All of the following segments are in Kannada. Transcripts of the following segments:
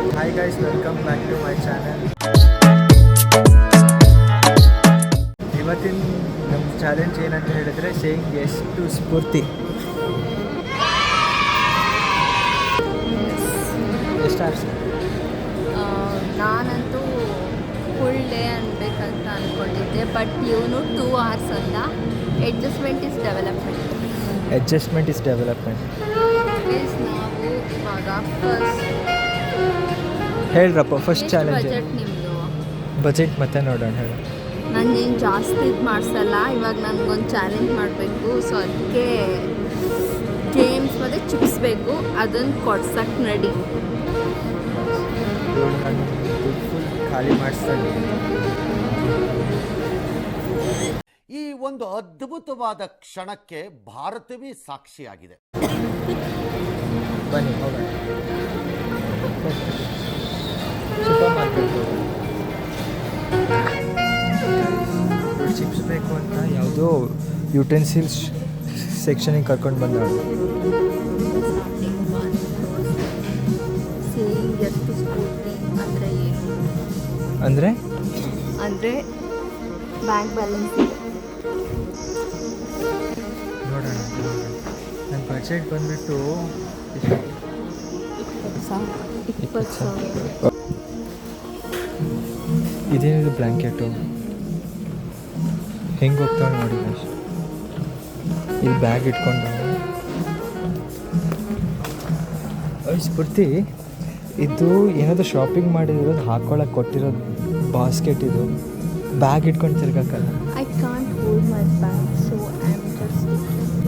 Hi guys, welcome back to my channel. ಇವತ್ತಿನ ನಮ್ಮ ಚಾಲೆಂಜ್ ಏನಂತ ಹೇಳಿದ್ರೆ ಸೇಯಿಂಗ್ ಎಸ್ ಟು ಸ್ಫೂರ್ತಿ. ಎಷ್ಟು ಅವರ್ಸ್? ನಾನಂತೂ ಫುಲ್ ಡೇ ಅನ್ಬೇಕಂತ ಅಂದ್ಕೊಂಡಿದ್ದೆ, ಬಟ್ ಇವನು 2 hours ಅಲ್ಲ. Adjustment is development. ನಾವು ಇವಾಗ ಹೇಳ್ರಪ್ಪ ಫಸ್ಟ್ ಚಾಲೆಂಜ್. ಬಜೆಟ್ ನಿಮ್ಮದು? ಬಜೆಟ್ ಮತ್ತೆ ನೋಡೋಣ ಹೇಳಿ. ನಾನೇನು ಜಾಸ್ತಿ ಇದು ಮಾಡಿಸಲ್ಲ. ಇವಾಗ ನನಗೊಂದು ಚಾಲೆಂಜ್ ಮಾಡಬೇಕು, ಸೊ ಅದಕ್ಕೆ ಗೇಮ್ಸ್ ಮತ್ತು ಚಿಪ್ಸ್ ಬೇಕು, ಅದನ್ನು ಕೊಡ್ಸಕ್ಕೆ ನಡಿ. ಫುಲ್ ಖಾಲಿ ಮಾಡಿಸ್ತಾನೆ. ಈ ಒಂದು ಅದ್ಭುತವಾದ ಕ್ಷಣಕ್ಕೆ ಭಾರತವೇ ಸಾಕ್ಷಿಯಾಗಿದೆ. ಬನ್ನಿ ಹೋಗೋಣ. ಸೂಪರ್ ಮಾರ್ಕೆಟ್ ಚಿಪ್ಸ್ ಬೇಕು ಅಂತ ಯಾವುದೋ ಯುಟೆನ್ಸಿಲ್ಸ್ ಸೆಕ್ಷನಿಗೆ ಕರ್ಕೊಂಡು ಬಂದವರು. ಸೇಯಿಂಗ್ ಎಷ್ಟು ಸ್ಫೂರ್ತಿ ಅಂದರೆ ಏನು? ಅಂದರೆ ಬ್ಯಾಂಕ್ ಬ್ಯಾಲೆನ್ಸ್ ಇದೆ. ನೋಡೋಣ. ನನ್ನ ಬಜೆಟ್ ಬಂದುಬಿಟ್ಟು 20 ಸಾವಿರ. ಇದೇನಿದು ಬ್ಲ್ಯಾಂಕೆಟು ಹೆಂಗೆ ಹೋಗ್ತಾವೆ ನೋಡಿ. ಅಷ್ಟು ಇಲ್ಲಿ ಬ್ಯಾಗ್ ಇಟ್ಕೊಂಡು ಸ್ಫೂರ್ತಿ ಇದು ಏನಾದರೂ ಶಾಪಿಂಗ್ ಮಾಡಿರೋದು ಹಾಕ್ಕೊಳಕ್ಕೆ ಕೊಟ್ಟಿರೋದು ಬಾಸ್ಕೆಟ್. ಇದು ಬ್ಯಾಗ್ ಇಟ್ಕೊಂಡು ತಿರ್ಗಕ್ಕಲ್ಲ. I can't hold my bag, so I am just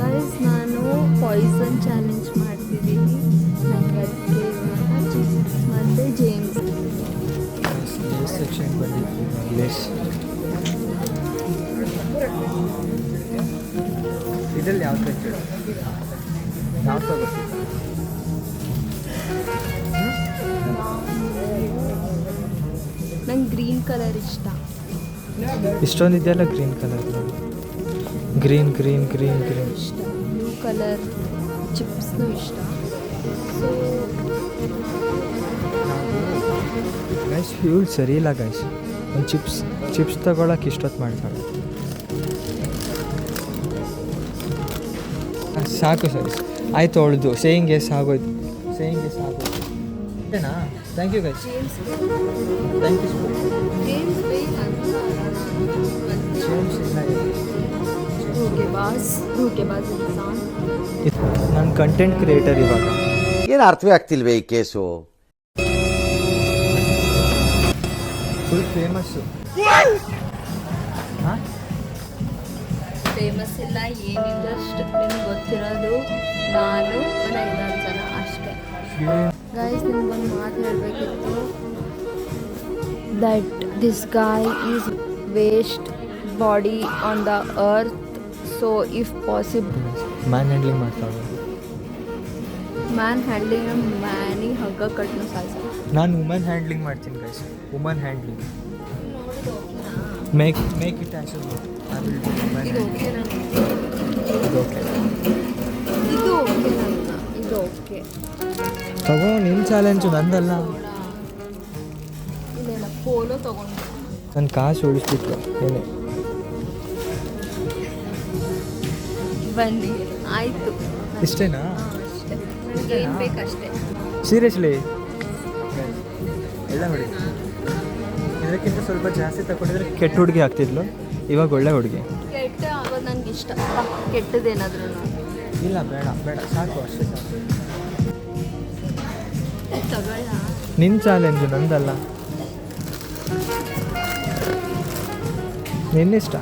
guys. ನಾನು ಪಾಯ್ಸನ್ ಚಾಲೆಂಜ್ ಮಾಡ್ತಿದ್ದೀನಿ. ನನಗೆ ಅದಕ್ಕೆ ಮತ್ತು ಜೇಮ್ಸ್ ಸೆಕ್ಷನ್ ಬಂದಿತ್ತು. ಲೇಸ್ ಇದರಲ್ಲಿ ಯಾವ ತಗೊಳ್ತಿಲ್ಲ. ನಂಗೆ ಗ್ರೀನ್ ಕಲರ್ ಇಷ್ಟ. ಇಷ್ಟೊಂದು ಇದೆಯಲ್ಲ ಗ್ರೀನ್ ಕಲರ್. ಗ್ರೀನ್ ಇಷ್ಟ. ಬ್ಲೂ ಕಲರ್ ಚಿಪ್ಸ್ನೂ ಇಷ್ಟ. ಸೊ ಗೈಸ್ ಫ್ಯೂಲ್ ಸರಿ ಇಲ್ಲ ಗೈಸ್. ಒಂದು ಚಿಪ್ಸ್ ತಗೊಳಕ್ಕೆ ಇಷ್ಟೊತ್ತು ಮಾಡ್ತಾಳೆ. ಸಾಕು ಸರಿ ಆಯಿತು. ಅವಳದು ಸೇಯಿಂಗ್ ಎಸ್ ಆಗೋಯ್ತು. ಓಕೆನಾ? Thank you guys. Thank you. ನಾನು ಕಂಟೆಂಟ್ ಕ್ರಿಯೇಟರ್ ಇವಾಗ. ಏನು ಅರ್ಥವೇ ಆಗ್ತಿಲ್ವೇ ಈ ಕೇಸು? Full famous. ಫೇಮಸ್ ಇಲ್ಲ ಏನಿಲ್ಲ, ಅಷ್ಟು ನಿಮ್ಗೆ ಗೊತ್ತಿರೋದು ನಾನು ಒಂದು 5-6 ಜನ ಅಷ್ಟೇ. ಗೈಸ್ ನಿಮ್ಗೊಂದು ಮಾತು ಹೇಳಬೇಕಿತ್ತು. That this guy is waste body on the earth, so if possible man handling ಮಾಡ್ತಾವೆ. ಮ್ಯಾನಿಗೆ ಹಗ್ಗ ಕಟ್ಟನು ಸಾಲ್ಸ. ನಾನು ವುಮನ್ ಹ್ಯಾಂಡ್ಲಿಂಗ್ ಮಾಡ್ತೀನಿ guys. Woman handling make it as ಇದು ಓಕೆ. ತಗೋ, ನಿನ್ನ ಚಾಲೆಂಜು ನಂದಲ್ಲ. ಇಲ್ಲ ಪೋಲೋ ತಗೊಂಡು ನನ್ನ ಕಾಸು ಉಳಿಸ್ಬಿಟ್ರು ಏನೇ. ಬನ್ನಿ ಆಯಿತು. ಇಷ್ಟೇನಾ? ಅಷ್ಟೇ, ನನಗೆ ಏನು ಬೇಕಷ್ಟೇ. ಸೀರಿಯಸ್ಲಿ ಎಲ್ಲ ಹುಡುಗಿ ಇದಕ್ಕಿಂತ ಸ್ವಲ್ಪ ಜಾಸ್ತಿ ತಗೊಂಡಿದ್ರೆ ಕೆಟ್ಟ ಹುಡುಗಿ ಆಗ್ತಿದ್ಲು. ಇವಾಗ ಒಳ್ಳೆ ಹುಡುಗಿ. ಕೆಟ್ಟ ಆಗೋದು ನನಗೆ ಇಷ್ಟ. ಕೆಟ್ಟದೇನಾದ್ರೂ ಇಲ್ಲ, ಬೇಡ ಸಾಕು, ಅಷ್ಟೇ ಸಾಕು. ತಗೊಳ್ಳ. ನಿನ್ನ ಚಾಲೆಂಜು ನಂದಲ್ಲ, ನಿನ್ನಿಷ್ಟ.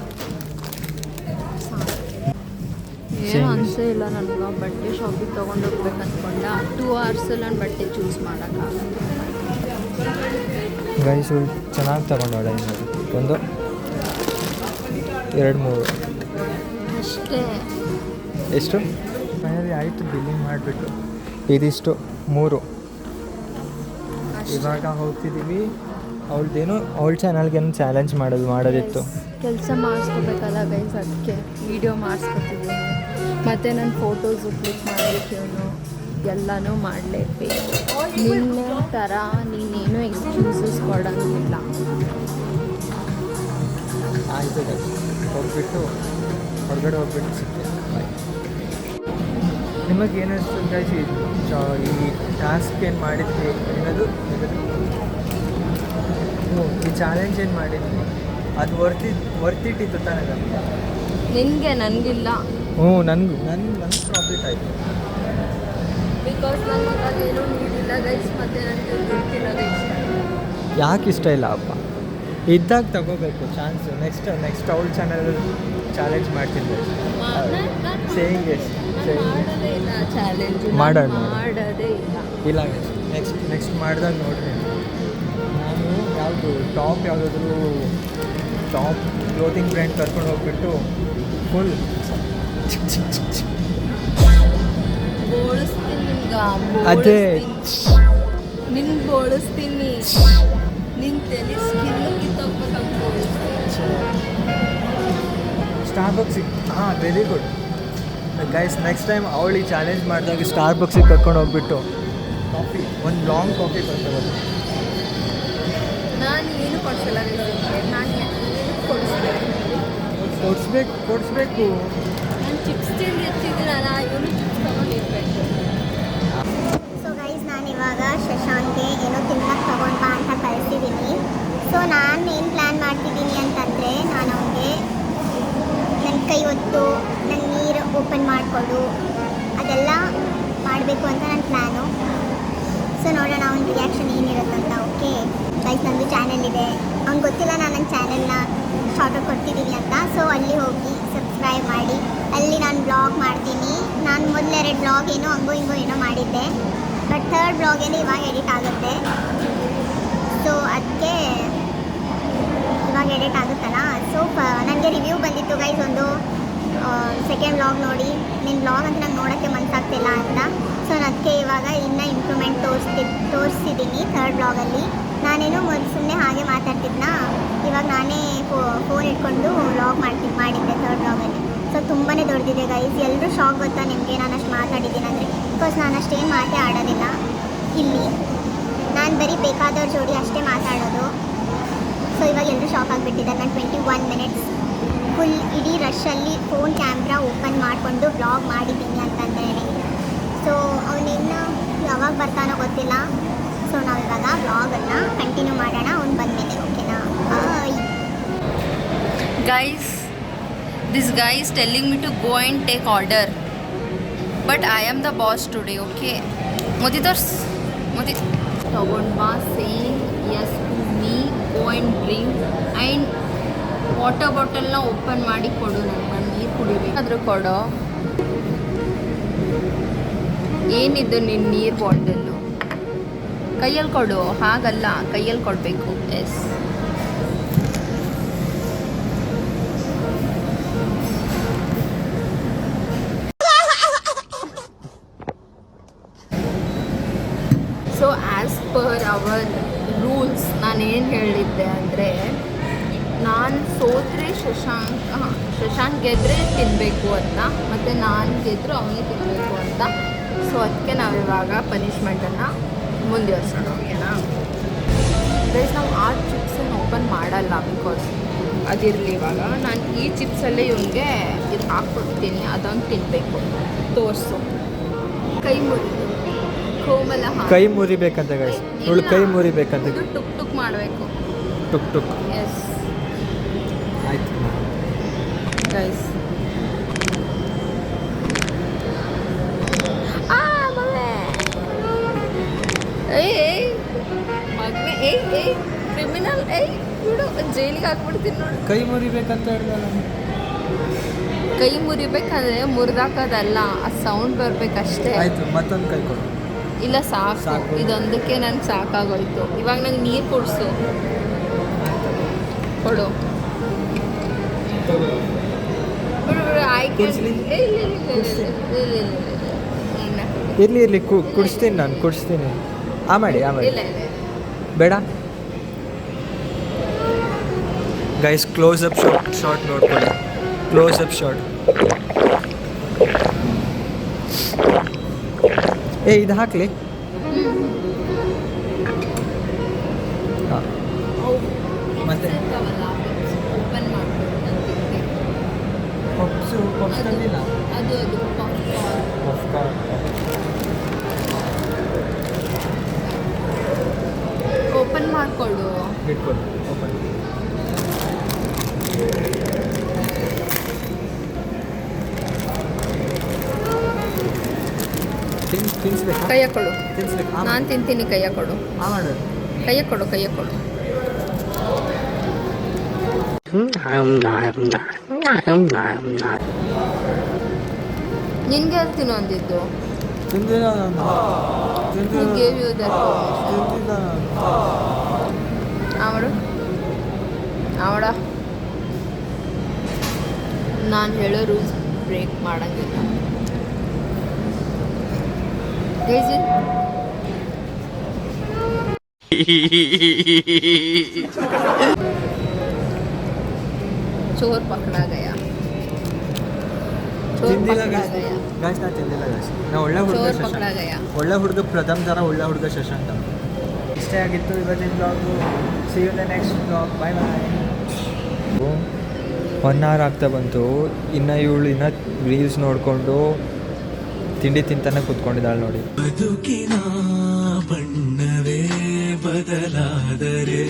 ಏನು ಅನಿಸೇ ಇಲ್ಲ ನನಗೆ. ಬಟ್ಟೆ ಶಾಪಿಗೆ ತೊಗೊಂಡು ಹೋಗ್ಬೇಕು ಅಂದ್ಕೊಂಡ 2 hours ನಾನು ಬಟ್ಟೆ ಚೂಸ್ ಮಾಡೋಕ್ಕಾಗಲ್ಲ. ಗೈಸು ಚೆನ್ನಾಗಿ ತಗೊಂಡೋಳ. ಒಂದು 2-3 ಅಷ್ಟೇ. ಎಷ್ಟು ಫೈನಲಿ ಆಯಿತು. ಬಿಲ್ಲಿಂಗ್ ಮಾಡಿಬಿಟ್ಟು ಇದಿಷ್ಟು 3. ಇವಾಗ ಹೋಗ್ತಿದ್ದೀವಿ. ಅವಳ ಚಾನಲ್ಗೇನು ಚಾಲೆಂಜ್ ಮಾಡೋದಿತ್ತು. ಕೆಲಸ ಮಾಡಿಸ್ಕೋಬೇಕಲ್ಲ ಗೈಸ್, ಅದಕ್ಕೆ ವೀಡಿಯೋ ಮಾಡಿಸ್ಕೊತಿದ್ದೀನಿ. ಮತ್ತು ನನ್ನ ಫೋಟೋಸು ಕ್ಲಿಕ್ ಮಾಡಲಿಕ್ಕೆ ಎಲ್ಲನೂ ಮಾಡಲೇಬೇಕು. ನಿನ್ನೆ ಥರ ನೀನೇನು ಎಕ್ಸ್ಕ್ಯೂಸಸ್ ಕೊಡೋಂಗಿಲ್ಲ. ಆಯಿತು ಗೈಸ್, ಹೋಗ್ಬಿಟ್ಟು ಹೊರಗಡೆ ಹೋಗ್ಬಿಟ್ಟು ಸಿಗ್ತೀನಿ. ನಿಮಗೆ ಏನಿಸ್ತು ಗೈಸ್ ಈ ಟಾಸ್ಕ್ ಏನು ಮಾಡಿದ್ವಿ ಏನದು ಈ ಚಾಲೆಂಜ್ ಏನು ಮಾಡಿದ್ವಿ ಅದು ವರ್ತಿಟ್ಟಿತ್ತು ತಾನೇ ನಮಗೆ? ನಿನಗೆ ನನಗಿಲ್ಲ. ನನಗೆ ಪ್ರಾಫಿಟ್ ಆಯಿತು. ಬಿಕಾಸ್ ನನಗೆ ಅದೇನೂ ನೀಡಿಲ್ಲ ಗೈಸ್, ಮತ್ತು ನನಗೆ ಗೊತ್ತಿಲ್ಲ ಗೈಸ್. ಯಾಕೆ ಇಷ್ಟ ಇಲ್ಲ ಅಪ್ಪ? ಇದ್ದಾಗ ತಗೋಬೇಕು ಚಾನ್ಸು. ನೆಕ್ಸ್ಟ್ ಅವಳ ಚಾನಲಲ್ಲಿ ಚಾಲೆಂಜ್ ಮಾಡ್ತೀನಿ ಸೇಯಿಂಗ್ ಮಾಡೋದೇ ಇಲ್ಲ ಚಾಲೆಂಜ್, ಮಾಡೋಣ. ಮಾಡೋದೇ ಇಲ್ಲ ನೆಕ್ಸ್ಟ್ ಮಾಡಿದಾಗ ನೋಡ್ರಿ. ನಾನು ಯಾವುದು ಯಾವುದಾದ್ರೂ ಟಾಪ್ ಕ್ಲೋತಿಂಗ್ ಬ್ರ್ಯಾಂಡ್ ಕರ್ಕೊಂಡು ಹೋಗ್ಬಿಟ್ಟು ಫುಲ್ ಬೋಳಿಸ್ತೀನಿ ಅದೇ ನಿನ್ನ ಬೋಳಿಸ್ತೀನಿ, ನಿನ್ನ ತಲೆ ಸ್ಕಿನ್ನು ಕಿತ್ತೋಗ್ಬೇಕಂತ ಬೋಳಿಸ್ತೀನಿ. ಸ್ಟಾರ್ಬಕ್ಸಿಗೆ very good guys. Next time ಅವಳಿಗೆ ಚಾಲೆಂಜ್ ಮಾಡಿದಾಗ ಸ್ಟಾರ್ಬಕ್ಸಿಗೆ ಕರ್ಕೊಂಡು ಹೋಗ್ಬಿಟ್ಟು ಕಾಫಿ, ಒಂದು ಲಾಂಗ್ ಕಾಫಿ ಕೊಡ್ತೇವೆ. ನಾನು ಏನು ಕೊಡ್ಸಲ್ಲ, ನಾನು ಏನು ಕೊಡಿಸ್ಬೇಕು. ನಾನು ಚಿಪ್ಸ್ ತಿಂದು ಎತ್ತಿದ್ದೀನಲ್ಲ, ಇವನು ಚಿಪ್ಸ್ ತಗೊಂಡಿರ್ಬೇಕು. ಸೊ ಗೈಸ್, ನಾನು ಇವಾಗ ಶಶಾಂಕ್ಗೆ ಏನೋ ತಿನ್ನಕ್ಕೆ ತಗೊಂಡು ಬಾ ಅಂತ ಕಳಿಸಿದ್ದೀನಿ. ಸೊ ನಾನು ಏನು ಪ್ಲ್ಯಾನ್ ಮಾಡ್ತಿದ್ದೀನಿ ಅಂತಂದರೆ, ನಾನು ಅವನಿಗೆ ನನ್ನ ಕೈ ಹೊತ್ತು ನನ್ನ ನೀರು ಓಪನ್ ಮಾಡಿಕೊಡು ಅದೆಲ್ಲ ಮಾಡಬೇಕು ಅಂತ ನನ್ನ ಪ್ಲ್ಯಾನು. ಸೊ ನೋಡೋಣ ಅವ್ನ ರಿಯಾಕ್ಷನ್ ಏನಿರುತ್ತಂತ. ಓಕೆ ಗೈಸ್, ನಂದು ಚಾನೆಲ್ ಇದೆ, ಅವ್ನಿಗೆ ಗೊತ್ತಿಲ್ಲ ನಾನು ನನ್ನ ಚಾನೆಲ್ನ ಶಾರ್ಟಾಗಿ ಕೊಡ್ತಿದ್ದೀನಿ ಅಂತ. ಸೊ ಅಲ್ಲಿ ಹೋಗಿ ಸಬ್ಸ್ಕ್ರೈಬ್ ಮಾಡಿ. ಅಲ್ಲಿ ನಾನು ಬ್ಲಾಗ್ ಮಾಡ್ತೀನಿ. ನಾನು ಮೊದಲೆರಡು ಬ್ಲಾಗ್ ಏನೋ ಹಂಗೋ ಹಿಂಗೋ ಏನೋ ಮಾಡಿದ್ದೆ, ಬಟ್ ಥರ್ಡ್ ಬ್ಲಾಗ್ ಏನೋ ಇವಾಗ ಎಡಿಟ್ ಆಗುತ್ತೆ. ಸೊ ಅದಕ್ಕೆ ಇವಾಗ ಎಡಿಟ್ ಆಗುತ್ತಲ್ಲ. ಸೊ ನನಗೆ ರಿವ್ಯೂ ಬಂದಿತ್ತು ಗೈಸ್, ಒಂದು ಸೆಕೆಂಡ್ ಬ್ಲಾಗ್ ನೋಡಿ ನಿನ್ನ ಬ್ಲಾಗ್ ಅಂತ ನಂಗೆ ನೋಡೋಕ್ಕೆ ಮನಸ್ಸಾಗ್ತಿಲ್ಲ ಅಂತ. ಸೊ ಅದಕ್ಕೆ ಇವಾಗ ಇನ್ನೂ ಇಂಪ್ರೂವ್ಮೆಂಟ್ ತೋರಿಸಿದ್ದೀನಿ ಥರ್ಡ್ ಬ್ಲಾಗಲ್ಲಿ. ನಾನೇನೋ ಮೊದಲು ಸುಮ್ಮನೆ ಹಾಗೆ ಮಾತಾಡ್ತಿದ್ನ, ಇವಾಗ ನಾನೇ ಫೋನ್ ಇಟ್ಕೊಂಡು ವ್ಲಾಗ್ ಮಾಡಿದ್ದೆ ಥರ್ಡ್ ಬ್ಲಾಗಲ್ಲಿ. ಸೊ ತುಂಬಾ ದೊಡ್ಡದಿದೆ ಗೈಸ್. ಎಲ್ಲರೂ ಶಾಕ್ ಗೊತ್ತಾ ನಿಮಗೆ ನಾನು ಅಷ್ಟು ಮಾತಾಡಿದ್ದೀನಿ ಅಂದರೆ? ಬಿಕಾಸ್ ನಾನು ಅಷ್ಟೇನು ಮಾತೇ ಆಡೋದಿಲ್ಲ ಇಲ್ಲಿ, ನಾನು ಬರೀ ಬೇಕಾದವ್ರ ಜೋಡಿ ಅಷ್ಟೇ ಮಾತಾಡೋದು. ಸೊ ಇವಾಗ ಎಲ್ಲರೂ ಶಾಕ್ ಆಗಿಬಿಟ್ಟಿದ್ದಾರೆ. ನಾನು 21 ಮಿನಿಟ್ಸ್ ಫುಲ್ ಇಡೀ ರಶಲ್ಲಿ ಫೋನ್ ಕ್ಯಾಮ್ರಾ ಓಪನ್ ಮಾಡಿಕೊಂಡು ವ್ಲಾಗ್ ಮಾಡಿದ್ದೀನಿ ಅಂತಂದರೆ. ಸೊ ಅವನಿನ್ನು ಯಾವಾಗ ಬರ್ತಾನೋ ಗೊತ್ತಿಲ್ಲ. ಸೊ ನಾವಿವಾಗ ವ್ಲಾಗನ್ನು ಕಂಟಿನ್ಯೂ ಮಾಡೋಣ ಅವ್ನು ಬಂದಮೇಲೆ. ಓಕೆನಾ? Guys, this guy is telling me to go and take order, but I am the boss today. Okay, Modi ತಗೊಂಡು ಬಾ, saying yes to me, go and drink, and water ಬಾಟಲ್ನ ಓಪನ್ ಮಾಡಿ ಕೊಡು, ನಾನು ನೀರು ಕುಡಿಬೇಕಾದ್ರೂ ಕೊಡೋ. ಏನಿದ್ದು ನಿನ್ನ ನೀರು ಬಾಟಲ್ಲು ಕೈಯಲ್ಲಿ ಕೊಡು, ಹಾಗಲ್ಲ ಕೈಯಲ್ಲಿ ಕೊಡಬೇಕು. Yes, so as per our rules ನಾನೇನು ಹೇಳಿದ್ದೆ ಅಂದರೆ, ನಾನು ಸೋತ್ರೆ ಶಶಾಂಕ್ ಗೆದ್ದರೆ ತಿನ್ನಬೇಕು ಅಂತ, ಮತ್ತು ನಾನು ಗೆದ್ದರೂ ಅವನಿಗೆ ತಿನ್ನಬೇಕು ಅಂತ. ಸೊ ಅದಕ್ಕೆ ನಾವಿವಾಗ ಪನಿಷ್ಮೆಂಟನ್ನು ಮುಂದುವರ್ಸೋಣ. ಓಕೆನಾ ಗೈಸ್? ನಾವು ಆ ಚಿಪ್ಸನ್ನು ಓಪನ್ ಮಾಡಲ್ಲ, ಬಿಕಾಸ್ ಅದಿರಲಿ. ಇವಾಗ ನಾನು ಈ ಚಿಪ್ಸಲ್ಲೇ ಇವನಿಗೆ ಇದು ಹಾಕ್ಕೊಡ್ತೀನಿ, ಅದೊಂದು ತಿನ್ನಬೇಕು. ತೋರಿಸು, ಕೈ ಮುರಿದು ಕೋಮಲ ಕೈ ಮುರಿಬೇಕಂತ ಗೈಸ್, ಇವಳು ಕೈ ಮುರಿಬೇಕಂತ. ಟುಕ್ ಟುಕ್ ಮಾಡಬೇಕು. ಟುಕ್ ಎಸ್ ಆಯ್ತು ಗೈಸ್. ಏಯ್ ಮಗನೇ, ಏಯ್ ಕ್ರಿಮಿನಲ್, ಬಿಡು, ಜೈಲಿಗೆ ಹಾಕ್ಬಿಡ್ತೀನಿ ನೋಡಿ. ಕೈ ಮುರಿಬೇಕಂತ ಹೇಳ್ದಲ್ಲ. ಕೈ ಮುರಿಬೇಕಾದ್ರೆ ಮುರಿದಾಕೋದಲ್ಲ, ಆ ಸೌಂಡ್ ಬರ್ಬೇಕಷ್ಟೇ. ಆಯ್ತು, ಮತ್ತೊಂದು ಕೈ ಕೊಡು. ಇಲ್ಲ ಸಾಕು, ಇದೊಂದಕ್ಕೆ ನನಗೆ ಸಾಕಾಗೋಯ್ತು. ಇವಾಗ ನಂಗೆ ನೀರು ಕುಡಿಸು, ಕೊಡು. ಬಿಡು ಆಯ್ಕೆ. ಇರಲಿ ಕುಡಿಸ್ತೀನಿ, ನಾನು ಕುಡಿಸ್ತೀನಿ. ಮಾಡಿ ಇಲ್ಲ ಬೇಡ ಗೈಸ್. ಕ್ಲೋಸ್ ಅಪ್ ಶಾರ್ಟ್ ನೋಡ್ಕೊಳ್ಳಿ, ಕ್ಲೋಸ್ ಅಪ್ ಶಾರ್ಟ್. ಇದು ಹಾಕ್ಲಿ. ಇಟ್ಕೊಳ್ಳಿ ಓಪನ್. ತಿನ್ಸ್ಬೇಕಾ? ಕೈಯ ಕೊಡು. ತಿನ್ಸ್ಬೇಕು? ನಾನು ತಿಂತೀನಿ, ಕೈಯ ಕೊಡು. ಮಾಡು. ಕೈಯ ಕೊಡು, ಕೈಯ ಕೊಡು. ನಿನ್ಗೆ ಯಾರು ತಿನ್ನು ಅಂದಿದ್ದು? ತಿಂದಿಲ್ಲ ನಾನು. You gave you that permission. ತಿಂದಿಲ್ಲ ನಾನು. ಅವಡ ನಾನು ಹೇಳೋ ರೂಲ್ಸ್ ಬ್ರೇಕ್ ಮಾಡಂಗಿಲ್ಲ. Daisy? चोर पकड़ा गया. चोर ತಿಂದಿಲ್ಲ पकड़ा गया. ಗಾಯ್ಸ್, ನಾನು ತಿಂದಿಲ್ಲ ಗಾಯ್ಸ್. ನಾ ಒಳ್ಳೆ ಹುಡುಗ चोर ಶಶಾಂಕ್. पकड़ा गया. ಒಳ್ಳೆ ಹುಡುಗ ಪ್ರಥಮ್ ಥರ ಒಳ್ಳೆ ಹುಡುಗ ಶಶಾಂಕ್. ಇಷ್ಟೇ ಆಗಿತ್ತು ಇವತ್ತಿನ blog. See you the next blog. Bye bye. 1 hour ಆಗ್ತಾ ಬಂತು. ಇನ್ನು ಇವಳು ರೀಲ್ಸ್ ನೋಡಿಕೊಂಡು ತಿಂಡಿ ತಿಂತಾನೆ ಕೂತ್ಕೊಂಡಿದ್ದಾಳೆ ನೋಡಿ. ಬದುಕಿನ ಬಣ್ಣವೇ ಬದಲಾದರೆ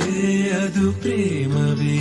ಅದು ಪ್ರೇಮವೇ.